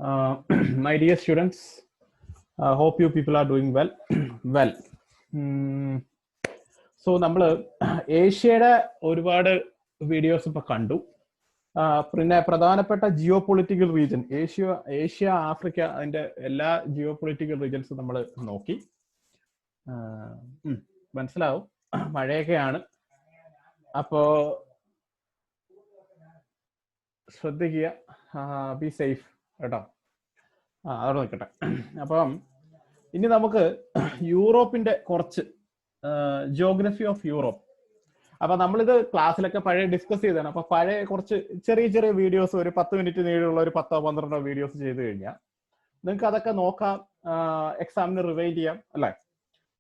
My dear students, hope you people are doing well. Well, so നമ്മൾ ഏഷ്യയുടെ ഒരുപാട് videos ഇപ്പൊ കണ്ടു. പിന്നെ പ്രധാനപ്പെട്ട geopolitical region Asia Africa അതിന്റെ എല്ലാ ജിയോ പൊളിറ്റിക്കൽ റീജൻസും നമ്മൾ നോക്കി. മനസ്സിലാവും, മഴയൊക്കെയാണ്, അപ്പോ ശ്രദ്ധിക്കുക, ബി സേഫ് കേട്ടോ. അവിടെ നിൽക്കട്ടെ. അപ്പം ഇനി നമുക്ക് യൂറോപ്പിന്റെ കുറച്ച് ജിയോഗ്രഫി ഓഫ് യൂറോപ്പ്. അപ്പൊ നമ്മളിത് ക്ലാസ്സിലൊക്കെ പഴയ ഡിസ്കസ് ചെയ്തതാണ്. അപ്പൊ പഴയ കുറച്ച് ചെറിയ ചെറിയ വീഡിയോസ്, ഒരു 10 മിനിറ്റ് നീളമുള്ള ഒരു 10-12 വീഡിയോസ് ചെയ്ത് കഴിഞ്ഞാൽ നിങ്ങൾക്ക് അതൊക്കെ നോക്കാം, എക്സാമിന് റിവൈൻഡ് ചെയ്യാം അല്ലേ.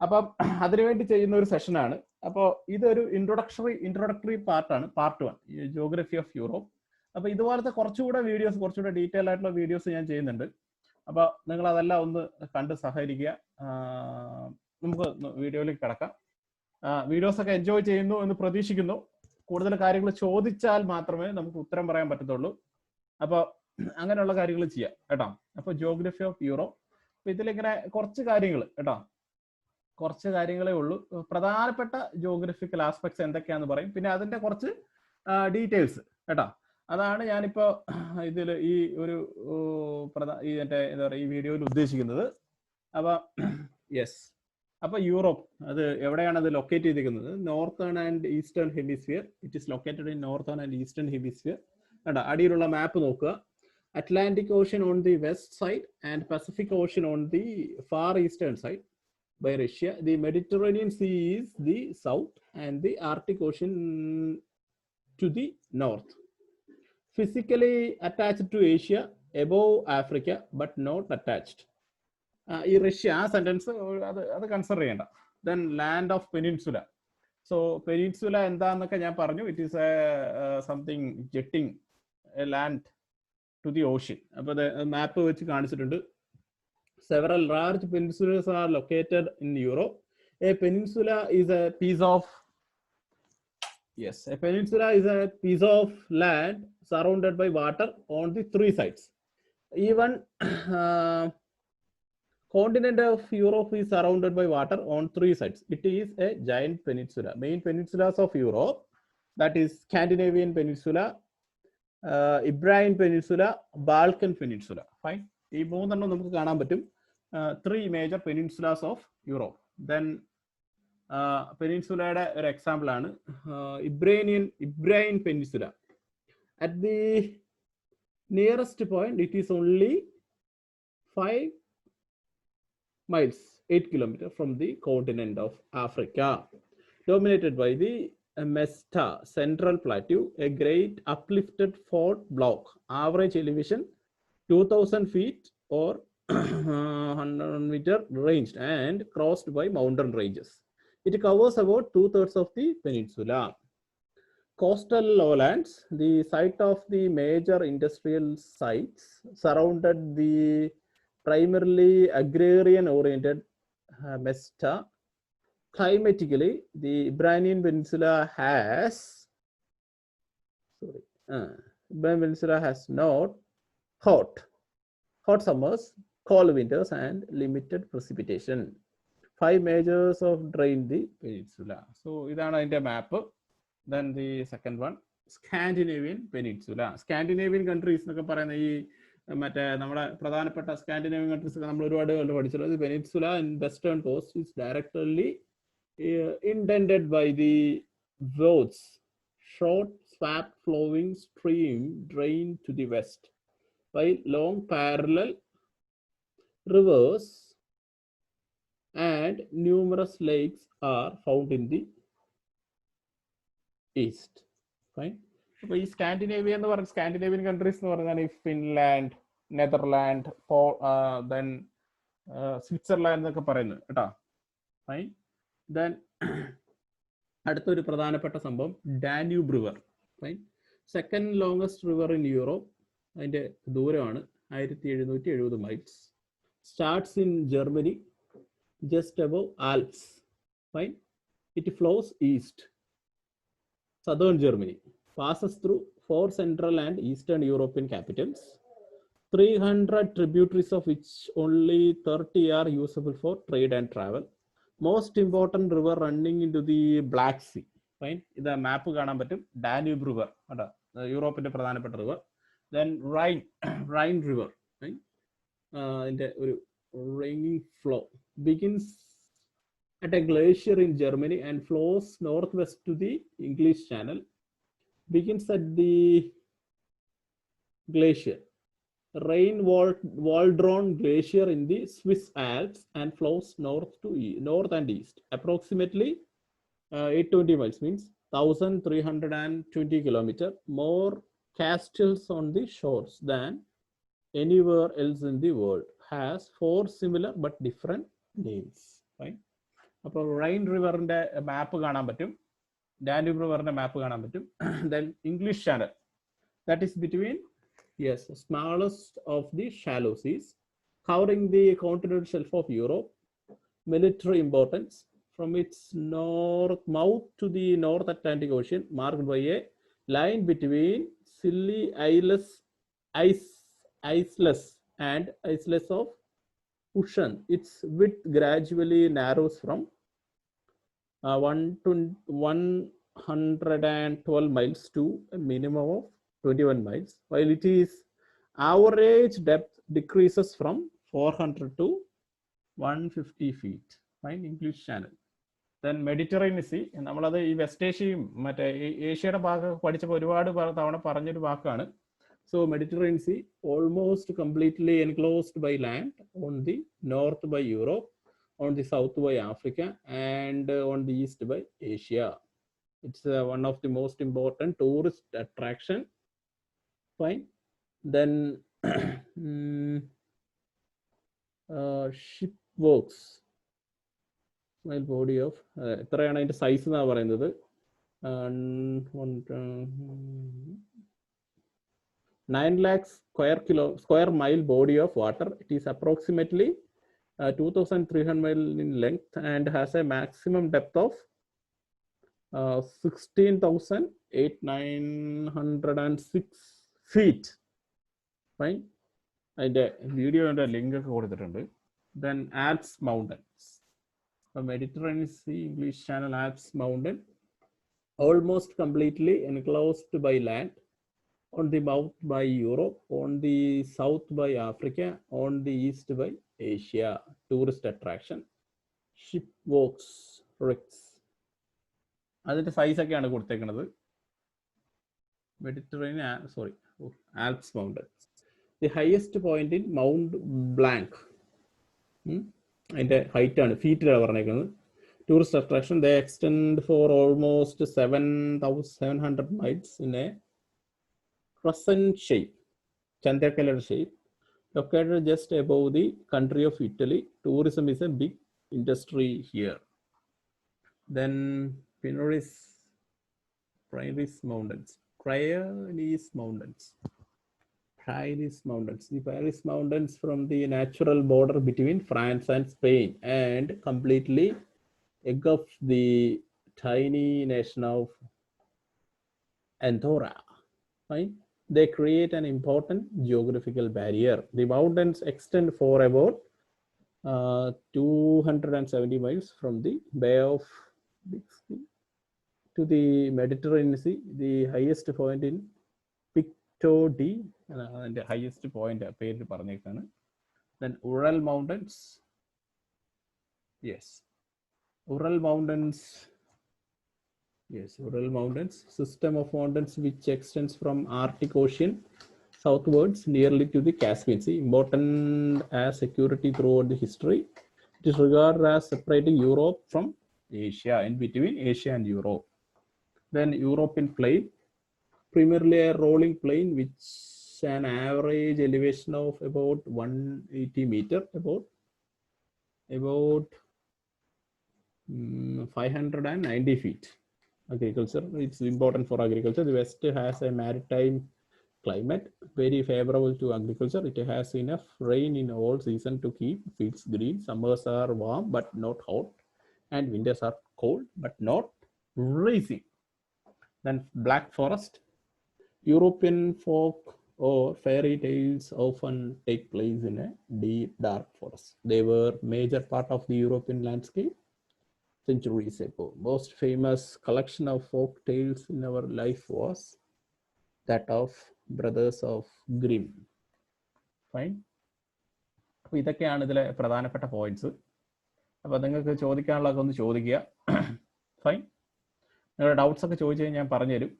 അപ്പം അതിനുവേണ്ടി ചെയ്യുന്ന ഒരു സെഷനാണ്. അപ്പോൾ ഇതൊരു ഇൻട്രൊഡക്ടറി പാർട്ടാണ്, പാർട്ട് 1, ജിയോഗ്രഫി ഓഫ് യൂറോപ്പ്. അപ്പൊ ഇതുപോലത്തെ കുറച്ചുകൂടെ വീഡിയോസ്, കുറച്ചുകൂടെ ഡീറ്റെയിൽ ആയിട്ടുള്ള വീഡിയോസ് ഞാൻ ചെയ്യുന്നുണ്ട്. അപ്പൊ നിങ്ങൾ അതെല്ലാം ഒന്ന് കണ്ട് സഹകരിക്കുക. നമുക്ക് വീഡിയോയിലേക്ക് കിടക്കാം. വീഡിയോസ് ഒക്കെ എൻജോയ് ചെയ്യുന്നു എന്ന് പ്രതീക്ഷിക്കുന്നു. കൂടുതൽ കാര്യങ്ങൾ ചോദിച്ചാൽ മാത്രമേ നമുക്ക് ഉത്തരം പറയാൻ പറ്റത്തുള്ളൂ. അപ്പൊ അങ്ങനെയുള്ള കാര്യങ്ങൾ ചെയ്യാം കേട്ടോ. അപ്പൊ ജിയോഗ്രഫി ഓഫ് യൂറോപ്പ്, അപ്പൊ ഇതിലിങ്ങനെ കുറച്ച് കാര്യങ്ങൾ കേട്ടോ, കുറച്ച് കാര്യങ്ങളേ ഉള്ളൂ. പ്രധാനപ്പെട്ട ജിയോഗ്രഫിക്കൽ ആസ്പെക്ട്സ് എന്തൊക്കെയാന്ന് പറയും, പിന്നെ അതിന്റെ കുറച്ച് ഡീറ്റെയിൽസ് കേട്ടോ. അതാണ് ഞാനിപ്പോ ഇതിൽ ഈ ഒരു എന്താ പറയുക ഈ വീഡിയോയിൽ ഉദ്ദേശിക്കുന്നത്. അപ്പൊ യെസ്, അപ്പൊ യൂറോപ്പ് അത് എവിടെയാണ് അത് ലൊക്കേറ്റ് ചെയ്തിരിക്കുന്നത്? Northern and eastern hemisphere. It is located in northern and eastern hemisphere. കേട്ടോ, അടിയിലുള്ള മാപ്പ് നോക്കുക. Atlantic ocean on the west side and Pacific ocean on the far eastern side by Russia. The Mediterranean Sea is the south and the Arctic Ocean to the north. Physically attached to Asia, above Africa, but not attached. ഈ Russia ആ sentence അത് consider ചെയ്യണ്ട. Then land of peninsula. So peninsula എന്താന്നൊക്കെ ഞാൻ പറഞ്ഞു. It is something jetting land to the ocean. അപ്പൊ map വെച്ച് കാണിച്ചിട്ടുണ്ട്. Several large peninsulas are located in Europe. A peninsula is a piece of land surrounded by water on the 3 sides. Even continent of Europe is surrounded by water on 3 sides. It is a giant peninsula. Main peninsulas of Europe, that is Scandinavian Peninsula, Iberian Peninsula, Balkan Peninsula. Fine. ഈ 3 നമുക്ക് കാണാൻ പറ്റും. 3 major peninsulas of Europe. Then പെനിൻസുലയുടെ ഒരു example ആണ് Iberian peninsula. At the nearest point it is only 5 miles 8 kilometers from the continent of Africa, dominated by the Mesta Central Plateau, a great uplifted fault block, average elevation 2000 feet or 100 meter ranged and crossed by mountain ranges. It covers about 2/3 of the peninsula. Coastal lowlands, the site of the major industrial sites, surrounded the primarily agrarian oriented Mesta. Climatically, the Iberian Peninsula has not hot summers, cold winters and limited precipitation. 5 measures of drain the peninsula. So idana inde map. Then the second one, Scandinavian Peninsula. Scandinavian countries എന്നൊക്കെ പറയുന്ന ഈ മറ്റേ നമ്മുടെ പ്രധാനപ്പെട്ട Scandinavian countries ഒക്കെ നമ്മൾ ഒരുപാട് പഠിച്ചിട്ടുള്ളത്. Peninsula in western coast is directly intended by the Wods, short swap flowing stream drain to the west, while long parallel rivers and numerous lakes are found in the east. Fine. So ഈ Scandinavia എന്ന് പറയുന്ന Scandinavian countries എന്ന് പറഞ്ഞാൽ ഈ Finland, Netherland, then Switzerland എന്നൊക്കെ പറയുന്നത് കേട്ടോ. Fine. Then അടുത്തൊരു പ്രധാനപ്പെട്ട സംഭവം Danube river. Fine. Second longest river in Europe. അതിന്റെ ദൂരമാണ് 1770 miles. Starts in Germany, just above Alps. Fine. It flows east, southern Germany, passes through 4 central and eastern European capitals, 300 tributaries of which only 30 are usable for trade and travel. Most important river running into the Black Sea. Fine. The map കാണാൻ പറ്റും. Danube River. യൂറോപ്പിന്റെ പ്രധാനപ്പെട്ട river. Then Rhine River. Right? ഇതിന്റെ ഒരു raining flow begins at a glacier in Germany and flows northwest to the English Channel. Begins at the glacier. Rhine-Waldron Glacier in the Swiss Alps and flows north and east. Approximately 820 miles, means 1,320 kilometers. More castles on the shores than anywhere else in the world. Has 4 similar but different names. Right? അപ്പോൾ Rhine റിവറിന്റെ മാപ്പ് കാണാൻ പറ്റും. Danube റിവറിന്റെ മാപ്പ് കാണാൻ പറ്റും. Then English Channel. That is between smallest of the shallow seas, covering the continental shelf of Europe. Military importance from its north mouth to the North Atlantic Ocean, marked by a line between Scilly Isles and Isles of Ushant. Its width gradually narrows from 112 miles to a minimum of 21 miles, while it is average depth decreases from 400 to 150 feet. Fine. English Channel. Then Mediterranean Sea. നമ്മളത് ഈ west ഏഷ്യയും മറ്റേ ഏഷ്യയുടെ ഭാഗം പഠിച്ചപ്പോൾ ഒരുപാട് തവണ പറഞ്ഞൊരു വാക്കാണ്. So Mediterranean Sea almost completely enclosed by land, on the north by Europe, on the south by Africa, and on the east by Asia. It's one of the most important tourist attraction. Fine. Then ship works. My body of എത്രയാണ് അതിന്റെ size എന്നാണ് പറയുന്നത്. 9 lakh square mile body of water. It is approximately 2,300 miles in length and has a maximum depth of 16,906 feet. Fine. അതിന്റെ വീഡിയോയുടെ link ഒക്കെ കൊടുത്തിട്ടുണ്ട്. Then Alps Mountains. Mediterranean Sea, English Channel, Alps Mountain, almost completely enclosed by land, on the south by Europe, on the south by Africa, on the east by Asia. Tourist attraction. Ship works, wrecks. അതിന്റെ size ഒക്കെയാണ് കൊടുത്തേക്കുന്നത്. Alps Mountain. The highest point in Mount Blanc. അതിന്റെ height ആണ്, ഫീറ്റിലാണ് പറഞ്ഞേക്കുന്നത്. Tourist attraction. They extend for almost 700 miles in a crescent shape, Chandrakalar shape, located just above the country of Italy. Tourism is a big industry here. Then Pyrenees Mountains. The Pyrenees Mountains from the natural border between France and Spain and completely engulf the tiny nation of Andorra. Fine. They create an important geographical barrier. The mountains extend for about 270 miles from the Bay of Biscay to the Mediterranean Sea. The highest point in Pictou D, the highest point പേര് പറഞ്ഞേക്കാണ്. Then Ural Mountains. Ural Mountains, system of mountains which extends from Arctic Ocean southwards nearly to the Caspian Sea. Important as security throughout the history. It is regarded as separating Europe from Asia, in between Asia and Europe. Then European plain, primarily a rolling plain which an average elevation of about 180 meters, about 590 feet. Agriculture, it's important for agriculture. The West has a maritime climate, very favorable to agriculture. It has enough rain in all season to keep fields green. Summers are warm but not hot, and winters are cold but not freezing. Then Black Forest. European folk or fairy tales often take place in a deep, dark forest. They were major part of the European landscape centuries ago. Most famous collection of folk tales in our life was that of Brothers of Grimm. Fine. അപ്പോൾ ഇതൊക്കെയാണ് ഇതിലെ പ്രധാനപ്പെട്ട points. അപ്പോൾ നിങ്ങൾക്ക് ചോദിക്കാനുള്ളതൊക്കെ ഒന്ന് ചോദിക്കുക. Fine. നിങ്ങളുടെ doubts ഒക്കെ ചോദിച്ചു കഴിഞ്ഞാൽ ഞാൻ പറഞ്ഞുതരും.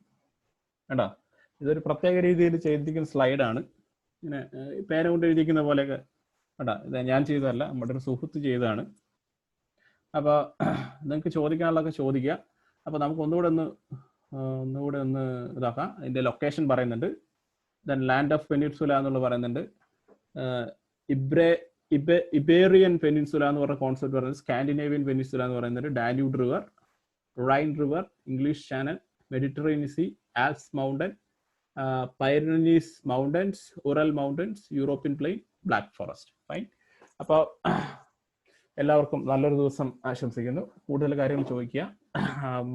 വേണ്ട, ഇതൊരു പ്രത്യേക രീതിയിൽ ചെയ്തിരിക്കുന്ന സ്ലൈഡാണ്. ഇങ്ങനെ പേന കൊണ്ട് എഴുതിക്കുന്ന പോലെയൊക്കെ വേണ്ട, ഇത് ഞാൻ ചെയ്തതല്ല, നമ്മുടെ ഒരു സുഹൃത്ത് ചെയ്തതാണ്. അപ്പോൾ നിങ്ങൾക്ക് ചോദിക്കാനുള്ളതൊക്കെ ചോദിക്കുക. അപ്പോൾ നമുക്ക് ഒന്നുകൂടെ ഒന്ന് ഇതാക്കാം. ഇതിൻ്റെ ലൊക്കേഷൻ പറയുന്നുണ്ട്. ദെൻ ലാൻഡ് ഓഫ് പെനിൻസുല എന്നുള്ളത് പറയുന്നുണ്ട്. ഇബേറിയൻ പെനിൻസുല എന്ന് പറഞ്ഞ കോൺസെപ്റ്റ് പറയുന്നത്, സ്കാൻഡിനേവിയൻ പെനിൻസുല എന്ന് പറയുന്നത്, Danube river, Rhine river, English Channel, Mediterranean Sea, Alps mountain, Pyrenees mountains, Ural mountains, European plain, Black Forest. Fine. അപ്പോൾ എല്ലാവർക്കും നല്ലൊരു ദിവസം ആശംസിക്കുന്നു. കൂടുതൽ കാര്യങ്ങൾ ചോദിക്കുക.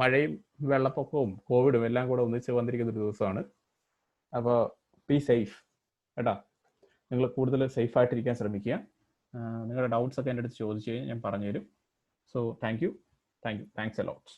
മഴയും വെള്ളപ്പൊക്കവും കോവിഡും എല്ലാം കൂടെ ഒന്നിച്ച് വന്നിരിക്കുന്ന ഒരു ദിവസമാണ്. അപ്പോൾ ബി സേഫ് കേട്ടോ. നിങ്ങൾ കൂടുതൽ സേഫായിട്ടിരിക്കാൻ ശ്രമിക്കുക. നിങ്ങളുടെ ഡൗട്ട്സ് ഒക്കെ എൻ്റെ അടുത്ത് ചോദിച്ചു കഴിഞ്ഞാൽ ഞാൻ പറഞ്ഞുതരും. So thank you. Thanks a lot.